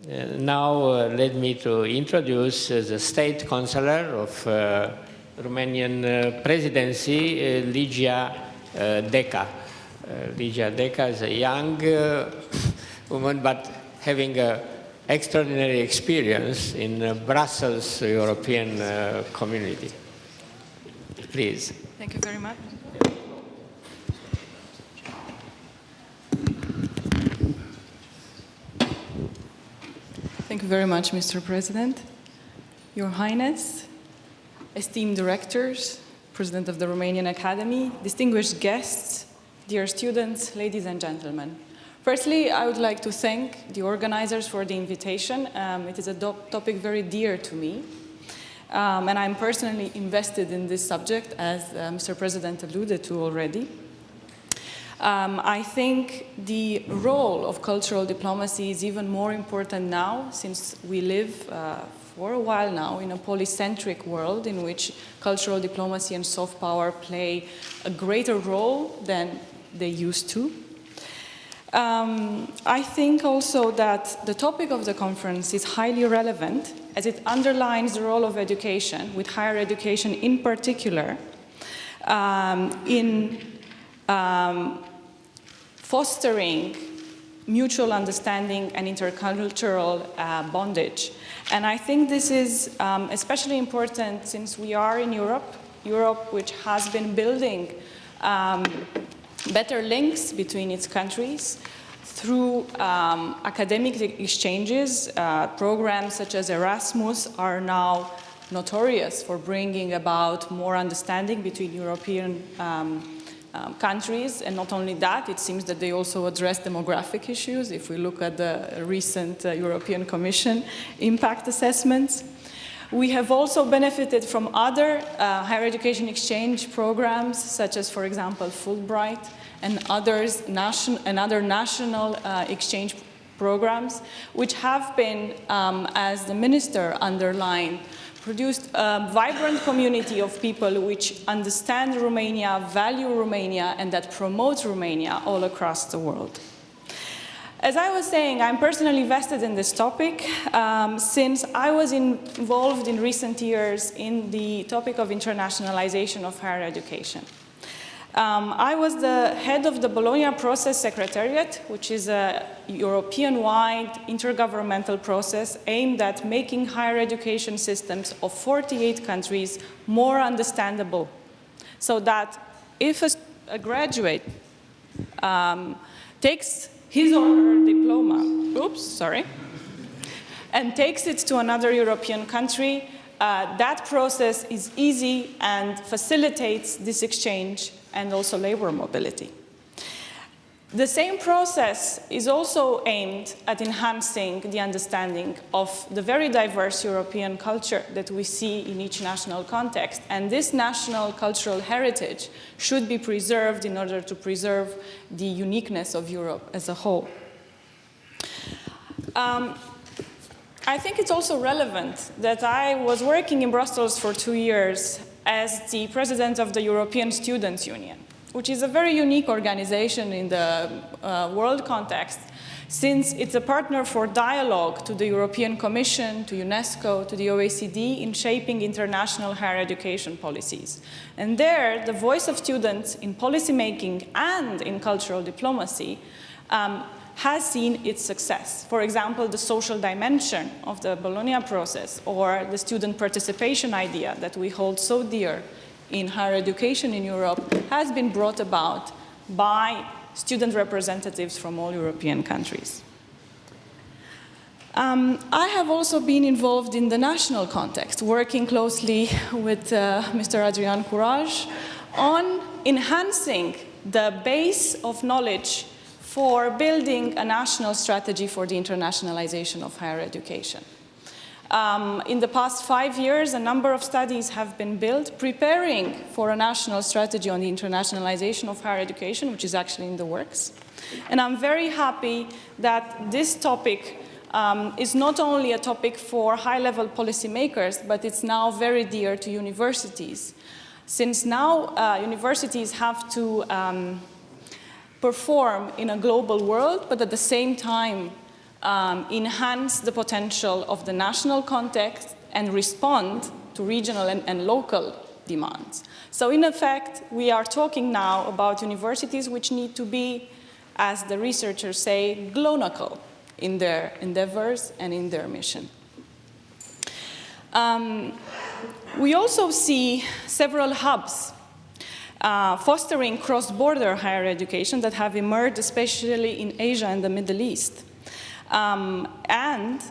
Now let me to introduce the State Councilor of Romanian presidency, Ligia Deca. Ligia Deca is a young woman, but having an extraordinary experience in Brussels European community. Please. Thank you very much. Thank you very much, Mr. President. Your Highness, esteemed directors, President of the Romanian Academy, distinguished guests, dear students, ladies and gentlemen. Firstly, I would like to thank the organizers for the invitation. It is a topic very dear to me, and I'm personally invested in this subject, as Mr. President alluded to already. I think the role of cultural diplomacy is even more important now, since we live for a while now in a polycentric world in which cultural diplomacy and soft power play a greater role than they used to. I think also that the topic of the conference is highly relevant, as it underlines the role of education, with higher education in particular, in fostering mutual understanding and intercultural bondage. And I think this is especially important since we are in Europe which has been building better links between its countries through academic exchanges. Programs such as Erasmus are now notorious for bringing about more understanding between European countries, and not only that, it seems that they also address demographic issues if we look at the recent European Commission impact assessments. We have also benefited from other higher education exchange programs, such as, for example, Fulbright and other national exchange programs, which have been, as the Minister underlined, produced a vibrant community of people which understand Romania, value Romania, and that promote Romania all across the world. As I was saying, I'm personally vested in this topic since I was involved in recent years in the topic of internationalization of higher education. I was the head of the Bologna Process Secretariat, which is a European-wide intergovernmental process aimed at making higher education systems of 48 countries more understandable, so that if a graduate takes his or her diploma, and takes it to another European country, that process is easy and facilitates this exchange and also labor mobility. The same process is also aimed at enhancing the understanding of the very diverse European culture that we see in each national context, and this national cultural heritage should be preserved in order to preserve the uniqueness of Europe as a whole. I think it's also relevant that I was working in Brussels for 2 years as the president of the European Students' Union, which is a very unique organization in the world context, since it's a partner for dialogue to the European Commission, to UNESCO, to the OECD in shaping international higher education policies. And there, the voice of students in policymaking and in cultural diplomacy has seen its success. For example, the social dimension of the Bologna process, or the student participation idea that we hold so dear in higher education in Europe, has been brought about by student representatives from all European countries. I have also been involved in the national context, working closely with Mr. Adrian Curaj on enhancing the base of knowledge for building a national strategy for the internationalization of higher education. In the past 5 years, a number of studies have been built preparing for a national strategy on the internationalization of higher education, which is actually in the works. And I'm very happy that this topic is not only a topic for high-level policymakers, but it's now very dear to universities. Since now universities have to perform in a global world, but at the same time enhance the potential of the national context and respond to regional and local demands. So in effect, we are talking now about universities which need to be, as the researchers say, global in their endeavors and in their mission. We also see several hubs fostering cross-border higher education that have emerged, especially in Asia and the Middle East. And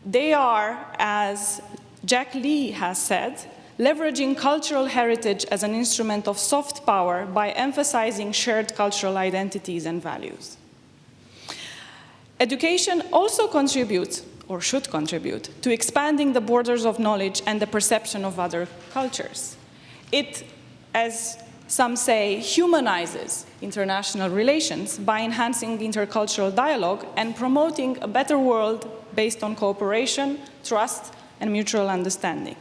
they are, as Jack Lee has said, leveraging cultural heritage as an instrument of soft power by emphasizing shared cultural identities and values. Education also contributes, or should contribute, to expanding the borders of knowledge and the perception of other cultures. It, as some say, humanizes international relations by enhancing intercultural dialogue and promoting a better world based on cooperation, trust, and mutual understanding.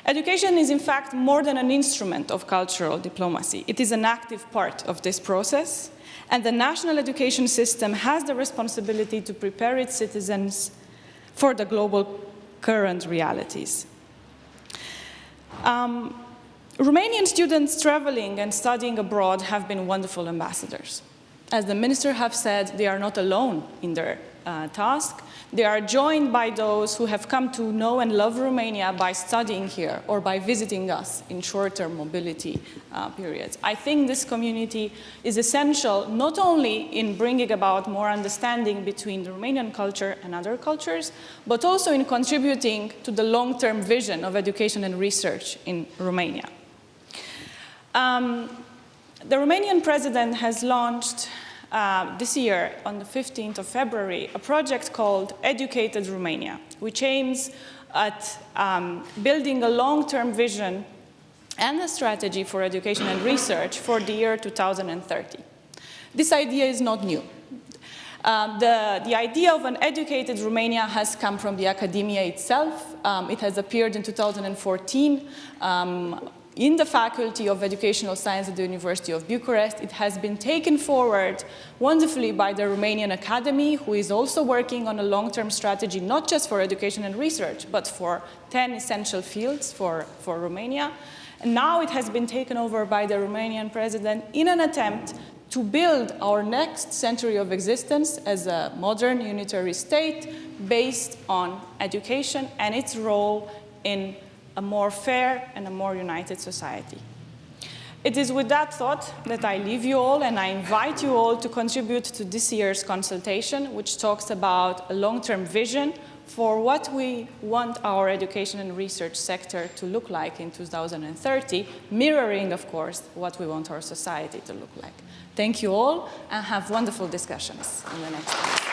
Education is, in fact, more than an instrument of cultural diplomacy. It is an active part of this process, and the national education system has the responsibility to prepare its citizens for the global current realities. Romanian students traveling and studying abroad have been wonderful ambassadors. As the minister have said, they are not alone in their task. They are joined by those who have come to know and love Romania by studying here or by visiting us in short-term mobility periods. I think this community is essential not only in bringing about more understanding between the Romanian culture and other cultures, but also in contributing to the long-term vision of education and research in Romania. The Romanian president has launched this year, on the 15th of February, a project called Educated Romania, which aims at building a long-term vision and a strategy for education and research for the year 2030. This idea is not new. The idea of an educated Romania has come from the academia itself. It has appeared in 2014 in the Faculty of Educational Science at the University of Bucharest. It has been taken forward wonderfully by the Romanian Academy, who is also working on a long-term strategy, not just for education and research, but for 10 essential fields for Romania. And now it has been taken over by the Romanian president in an attempt to build our next century of existence as a modern unitary state based on education and its role in a more fair and a more united society. It is with that thought that I leave you all, and I invite you all to contribute to this year's consultation, which talks about a long-term vision for what we want our education and research sector to look like in 2030, mirroring, of course, what we want our society to look like. Thank you all, and have wonderful discussions in the next